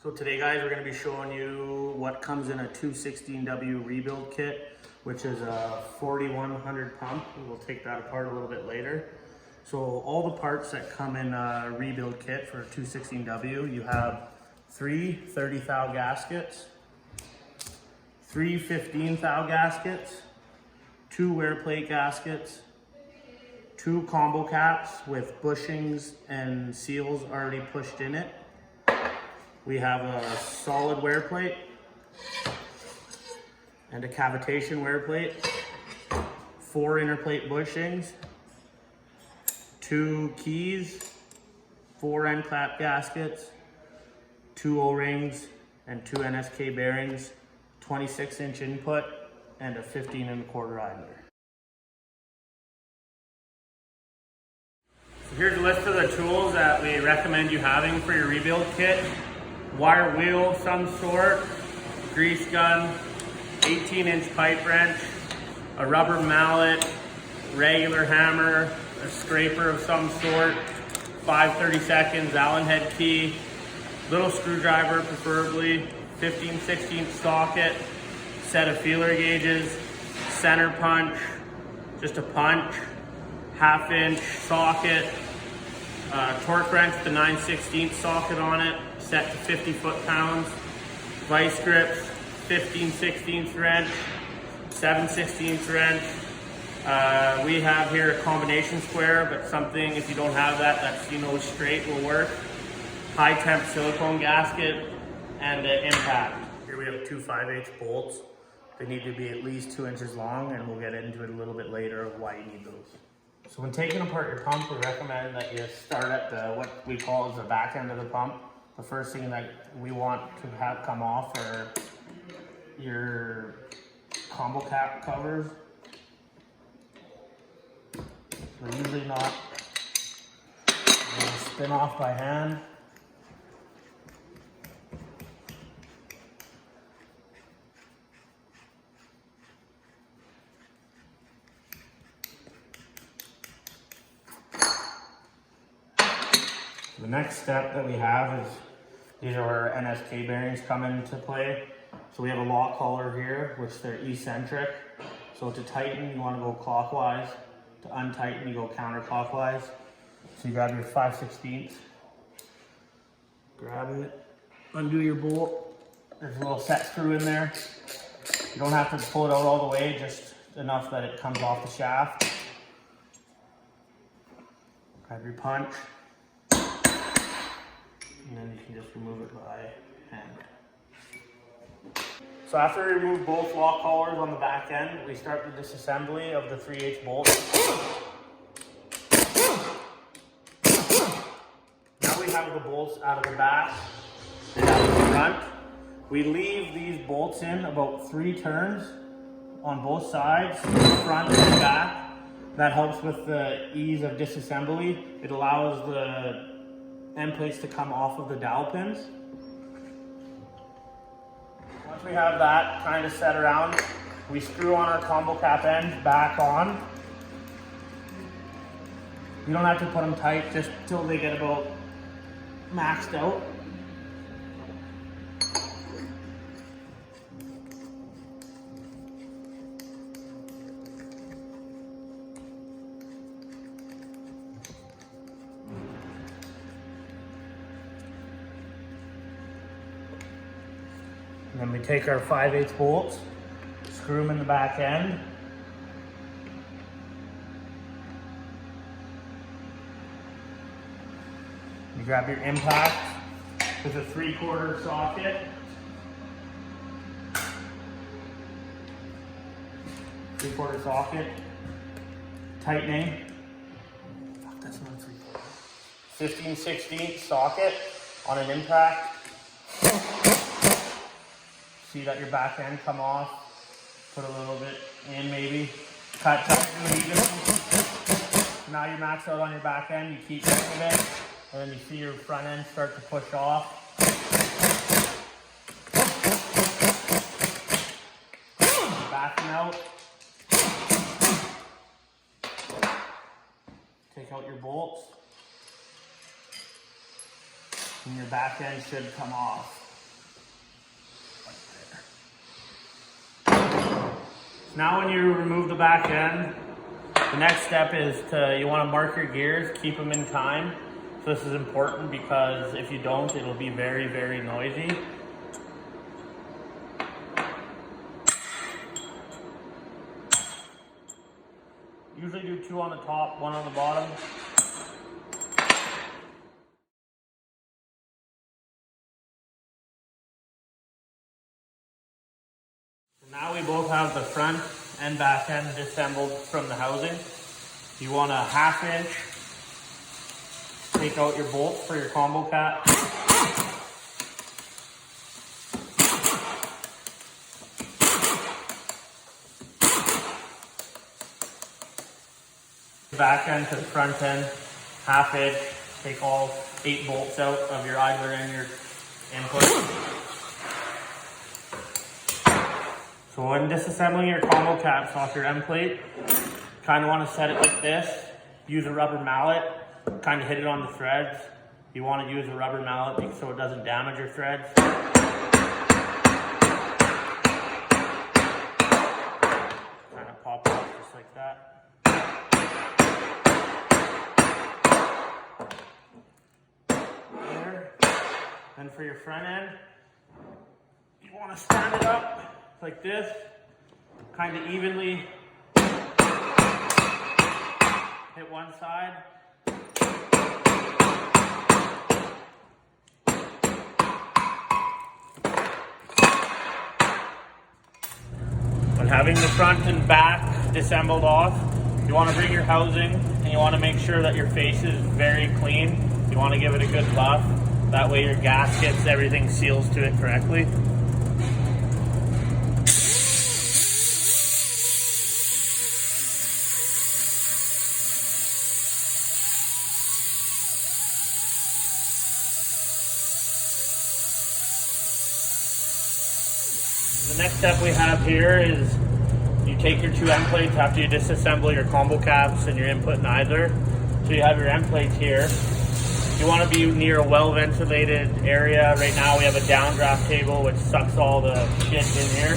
So today, guys, we're going to be showing you what comes in a 216W rebuild kit, which is a 4100 pump. We'll take that apart a little bit later. So all the parts that come in a rebuild kit for a 216W, you have 3 30 thou gaskets, 3 15 thou gaskets, 2 wear plate gaskets, 2 combo caps with bushings and seals already pushed in it. We have a solid wear plate and a cavitation wear plate, 4 inner plate bushings, 2 keys, 4 end clap gaskets, 2 O-rings and 2 NSK bearings, 26-inch input, and a 15 1/4 idler. So here's a list of the tools that we recommend you having for your rebuild kit. Wire wheel of some sort, grease gun, 18-inch pipe wrench, a rubber mallet, regular hammer, a scraper of some sort, 5/32 Allen head key, little screwdriver preferably, 15/16 socket, set of feeler gauges, center punch, just a punch, 1/2 inch socket, torque wrench with the 9/16 socket on it, set to 50 foot-pounds, vice grips, 15/16 wrench, 7/16 wrench. We have here a combination square, but something, if you don't have that, that's straight will work. High temp silicone gasket and an impact. Here we have 2 5/8 bolts. They need to be at least 2 inches long, and we'll get into it a little bit later of why you need those. So when taking apart your pump, we recommend that you start at what we call the back end of the pump. The first thing that we want to have come off are your combo cap covers. They're usually not spin off by hand. The next step that we have is these are where NSK bearings come into play. So we have a lock collar here, which they're eccentric. So to tighten, you want to go clockwise. To untighten, you go counterclockwise. So you grab your 5/16, grab it, undo your bolt. There's a little set screw in there. You don't have to pull it out all the way, just enough that it comes off the shaft. Grab your punch. And then you can just remove it by hand. So after we remove both lock collars on the back end, we start the disassembly of the 3/8 bolt. Now we have the bolts out of the back and out of the front. We leave these bolts in about 3 turns on both sides, front and back. That helps with the ease of disassembly. It allows the end plates to come off of the dowel pins. Once we have that kind of set around, we screw on our combo cap ends back on. You don't have to put them tight, just till they get about maxed out. And then we take our 5/8 bolts, screw them in the back end. You grab your impact with a 3/4 socket. 3/4 socket. Tightening. That's not 3/4. 15/16 socket on an impact. See that your back end come off, put a little bit in maybe, cut tight and even. Now you're maxed out on your back end, you keep moving it, and then you see your front end start to push off. Backing out. Take out your bolts. and your back end should come off. Now when you remove the back end, the next step is you want to mark your gears, keep them in time. So this is important because if you don't, it'll be very, very noisy. Usually do 2 on the top, 1 on the bottom. Now we both have the front and back end disassembled from the housing. You want a 1/2 inch. Take out your bolts for your combo cap. Back end to the front end, 1/2 inch. Take all 8 bolts out of your idler and your input. So when disassembling your combo caps off your end plate, kind of want to set it like this. Use a rubber mallet, kind of hit it on the threads. You want to use a rubber mallet so it doesn't damage your threads. Kind of pop it off just like that. There. Then for your front end, you want to stand it up like this, kind of evenly hit one side. When having the front and back disassembled off, you want to bring your housing and you want to make sure that your face is very clean. You want to give it a good buff. That way your gaskets, everything seals to it correctly. The next step we have here is you take your 2 end plates after you disassemble your combo caps and your input and idler. So you have your end plates here. You want to be near a well-ventilated area. Right now we have a downdraft table which sucks all the shit in here.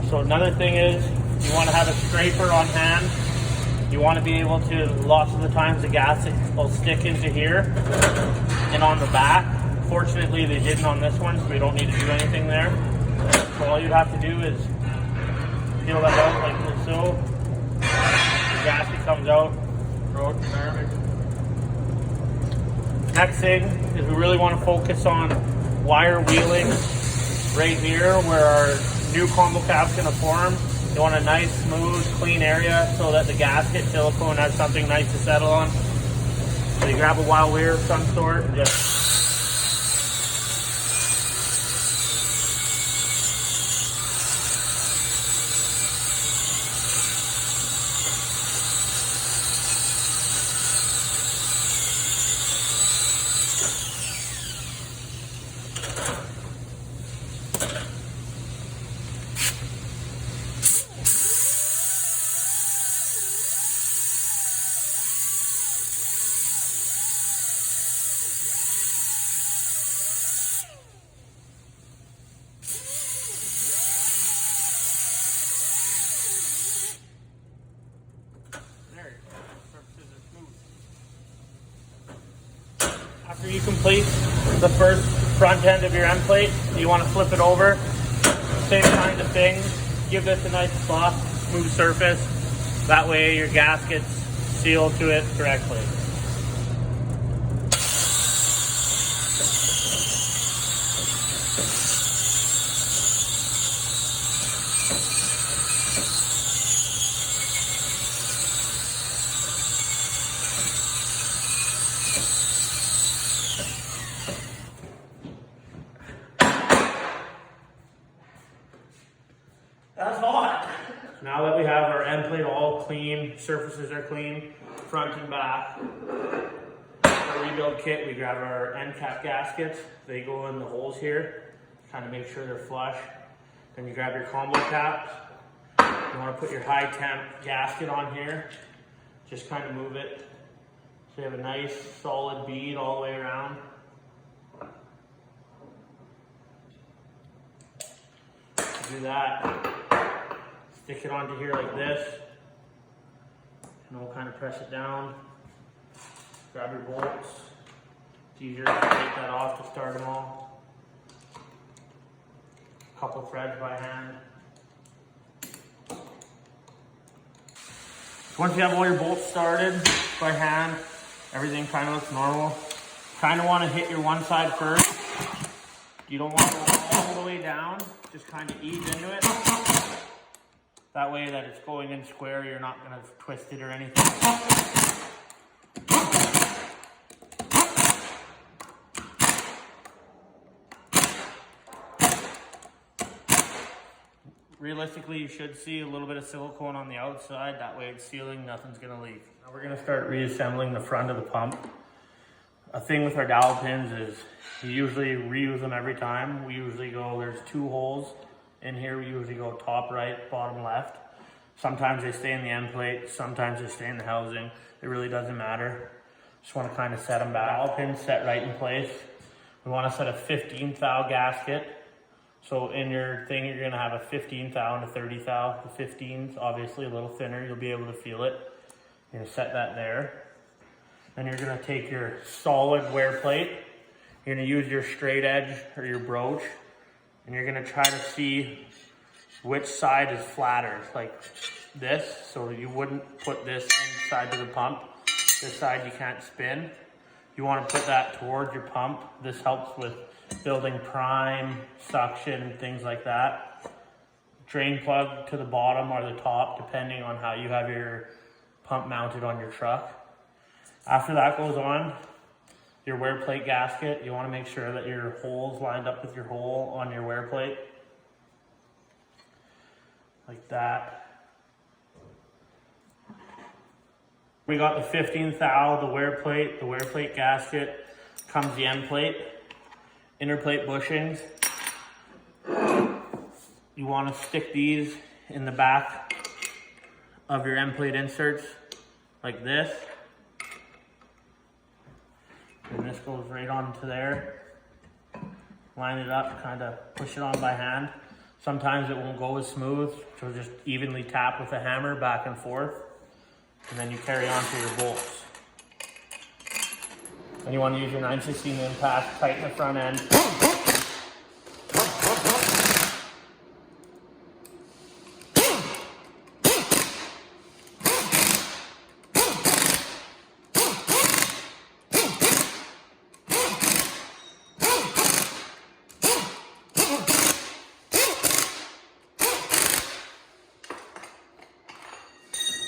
So another thing is you want to have a scraper on hand. You want to be able to, lots of the times the gas will stick into here and on the back. Fortunately they didn't on this one, so we don't need to do anything there. So all you have to do is peel that out like so. The gasket comes out, throw it in the garbage. Next thing is we really want to focus on wire wheeling right here where our new combo cap's going to form. You want a nice, smooth, clean area so that the gasket silicone has something nice to settle on. So you grab a wire wheel of some sort and just after you complete the first front end of your end plate, you want to flip it over. Same kind of thing. Give this a nice soft, smooth surface. That way your gaskets seal to it correctly. That's hot. Now that we have our end plate all clean, surfaces are clean, front and back. Our rebuild kit, we grab our end cap gaskets. They go in the holes here, kind of make sure they're flush. Then you grab your combo caps. You want to put your high temp gasket on here. Just kind of move it so you have a nice solid bead all the way around. Do that. Stick it onto here like this, and we'll kind of press it down. Grab your bolts. It's easier to take that off to start them all. A couple threads by hand. So once you have all your bolts started by hand, everything kind of looks normal. Kind of want to hit your one side first. You don't want to go all the way down, just kind of ease into it. That way that it's going in square, you're not going to twist it or anything. Realistically, you should see a little bit of silicone on the outside. That way it's sealing, nothing's going to leak. Now we're going to start reassembling the front of the pump. A thing with our dowel pins is you usually reuse them every time. We usually go, there's 2 holes in here. We usually go top right, bottom left. Sometimes they stay in the end plate, sometimes they stay in the housing. It really doesn't matter. Just want to kind of set them back. Dowel pins set right in place. We want to set a 15th thou gasket. So in your thing, you're going to have a 15th thou and a 30th thou. The 15th, obviously a little thinner, you'll be able to feel it. You're going to set that there. Then you're going to take your solid wear plate. You're going to use your straight edge or your broach, and you're going to try to see which side is flatter, like this. So you wouldn't put this inside to the pump. This side you can't spin. You want to put that towards your pump. This helps with building prime, suction, things like that. Drain plug to the bottom or the top, depending on how you have your pump mounted on your truck. After that goes on, your wear plate gasket, you want to make sure that your hole's lined up with your hole on your wear plate. Like that. We got the 15th thou, the wear plate gasket, comes the end plate, inner plate bushings. You want to stick these in the back of your end plate inserts like this. And this goes right onto there. Line it up, kind of push it on by hand. Sometimes it won't go as smooth, so just evenly tap with a hammer back and forth. And then you carry on to your bolts. And you want to use your 9/16 impact, tighten the front end.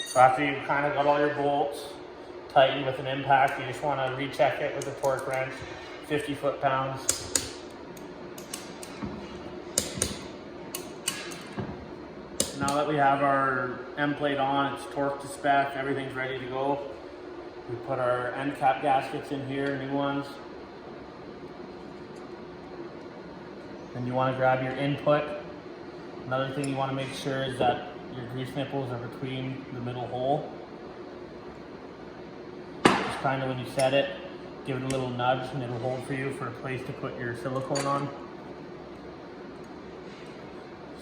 So after you've kind of got all your bolts tightened with an impact, you just want to recheck it with a torque wrench, 50 foot-pounds. Now that we have our end plate on, it's torqued to spec, everything's ready to go. We put our end cap gaskets in here, new ones. Then you want to grab your input. Another thing you want to make sure is that your grease nipples are between the middle hole. Just kind of when you set it, give it a little nudge and it'll hold for you for a place to put your silicone on.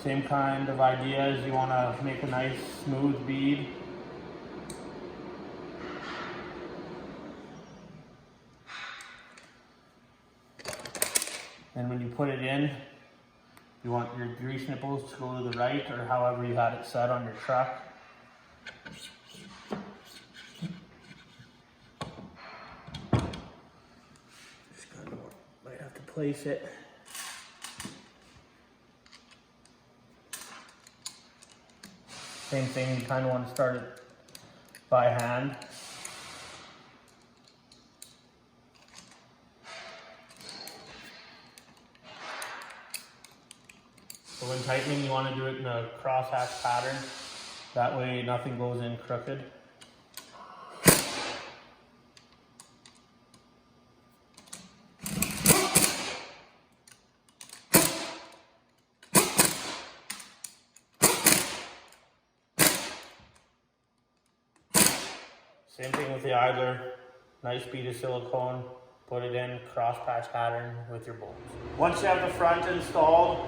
Same kind of idea as you want to make a nice smooth bead. And when you put it in, you want your grease nipples to go to the right or however you had it set on your truck. Just kind of might have to place it. Same thing, you kind of want to start it by hand. So when tightening, you want to do it in a crosshatch pattern. That way nothing goes in crooked. Same thing with the idler. Nice bead of silicone. Put it in cross patch pattern with your bolts. Once you have the front installed,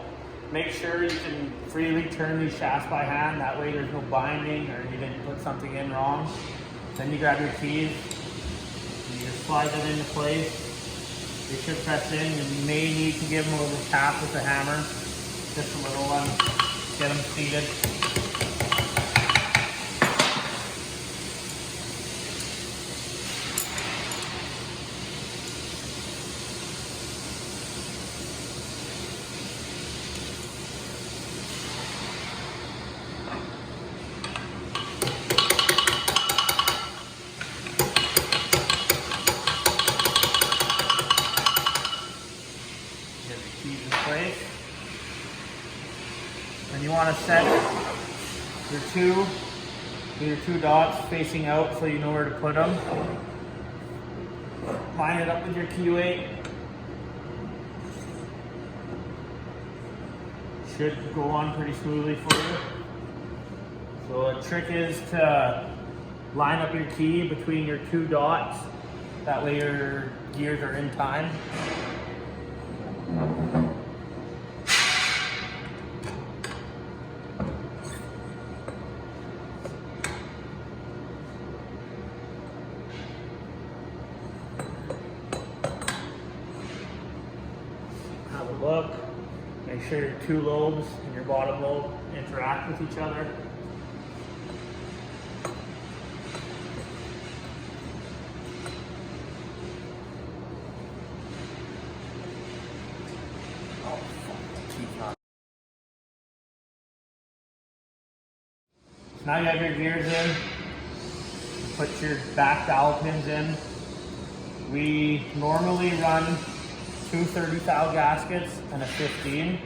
Make sure you can freely turn these shafts by hand. That way there's no binding or you didn't put something in wrong. Then you grab your keys and you just slide them into place. They should press in. You may need to give them a little tap with the hammer. Just a little one. Get them seated. Keys in place. And you want to set your two dots facing out so you know where to put them. Line it up with your keyway. Should go on pretty smoothly for you. So a trick is to line up your key between your two dots. That way your gears are in time. Have a look. Make sure your two lobes and your bottom lobe interact with each other. Now you have your gears in. Put your back dowel pins in. We normally run two 30 thou gaskets and a 15.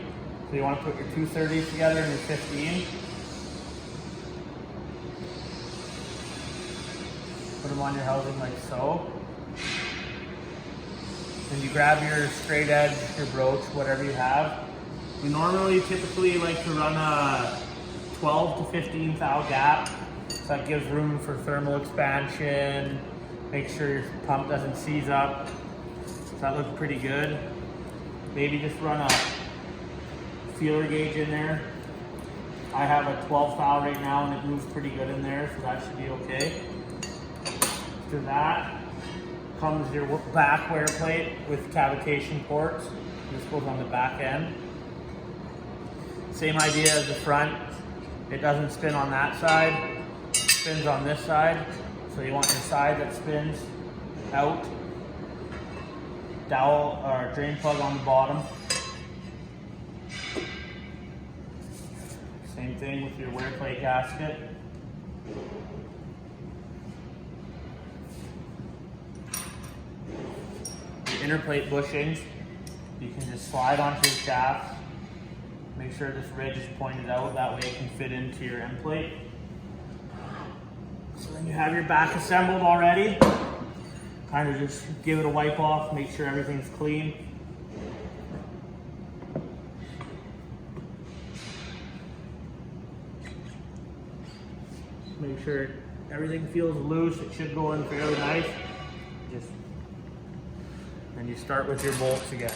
So you want to put your two 30s together and your 15. Put them on your housing like so. Then you grab your straight edge, your broach, whatever you have. We normally typically like to run a 12 to 15 thou gap. So that gives room for thermal expansion. Make sure your pump doesn't seize up. So that looks pretty good. Maybe just run a feeler gauge in there. I have a 12 thou right now and it moves pretty good in there, so that should be okay. After that comes your back wear plate with cavitation ports. This goes on the back end. Same idea as the front. It doesn't spin on that side, it spins on this side. So you want your side that spins out. Dowel or drain plug on the bottom. Same thing with your wear plate gasket. Your inner plate bushings, you can just slide onto the shaft. Make sure this ridge is pointed out, that way it can fit into your end plate. So then you have your back assembled already. Kind of just give it a wipe off, make sure everything's clean. Make sure everything feels loose, it should go in fairly nice. Then you start with your bolts again.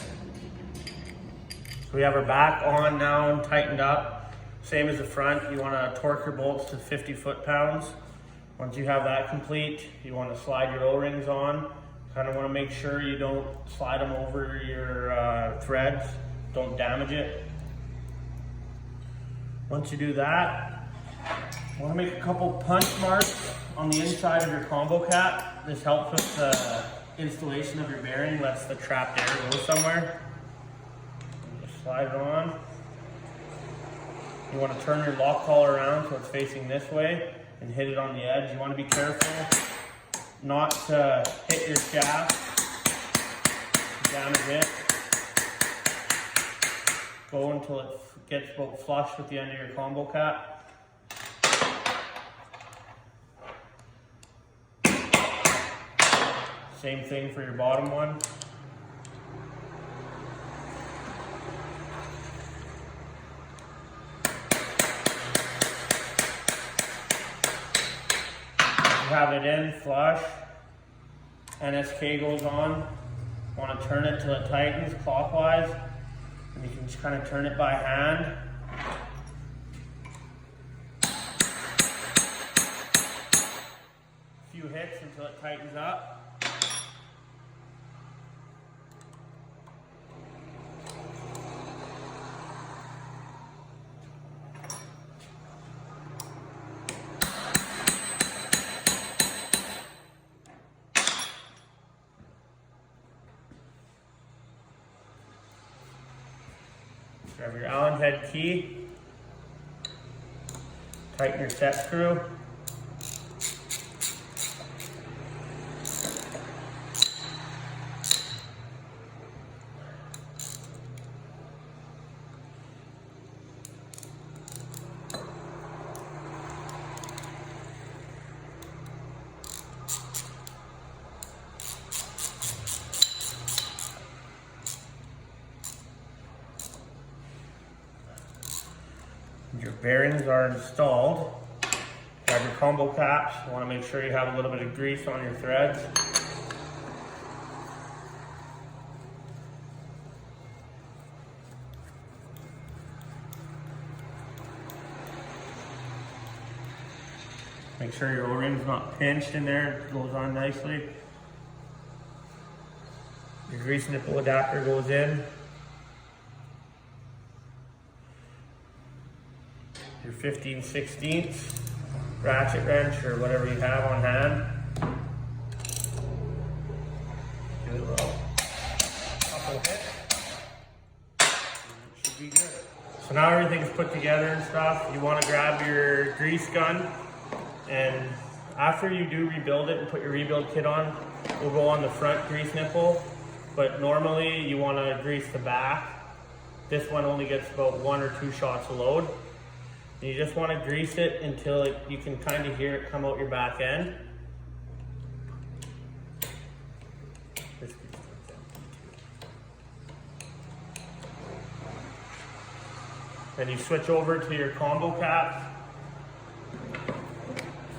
So we have our back on now and tightened up. Same as the front, you want to torque your bolts to 50 foot-pounds. Once you have that complete, you want to slide your O-rings on. Kind of want to make sure you don't slide them over your threads, don't damage it. Once you do that, you want to make a couple punch marks on the inside of your combo cap. This helps with the installation of your bearing, lets the trapped air go somewhere. Slide it on. You want to turn your lock collar around so it's facing this way and hit it on the edge. You want to be careful not to hit your shaft, damage it. Go until it gets about flush with the end of your combo cap. Same thing for your bottom one. Have it in flush, NSK goes on. Want to turn it till it tightens clockwise. And you can just kind of turn it by hand. A few hits until it tightens up. Grab your Allen head key, tighten your set screw. Your bearings are installed. Grab your combo caps. You want to make sure you have a little bit of grease on your threads. Make sure your O-ring's not pinched in there. It goes on nicely. Your grease nipple adapter goes in. Your 15/16 ratchet wrench or whatever you have on hand. Give it a little couple hits. It should be good. So now everything's put together and stuff. You want to grab your grease gun, and after you do rebuild it and put your rebuild kit on, we'll go on the front grease nipple. But normally you want to grease the back. This one only gets about 1 or 2 shots of load. You just want to grease it until you can kind of hear it come out your back end. Then you switch over to your combo cap.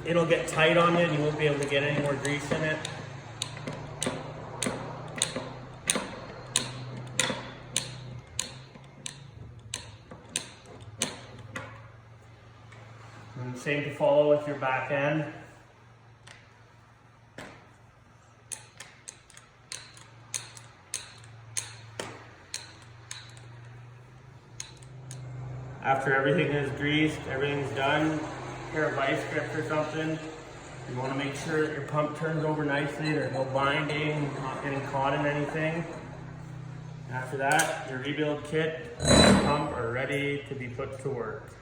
It'll get tight on you and you won't be able to get any more grease in it. And same to follow with your back end. After everything is greased, everything's done, a pair of vice grips or something, you want to make sure that your pump turns over nicely, there's no binding, not getting caught in anything. After that, your rebuild kit and pump are ready to be put to work.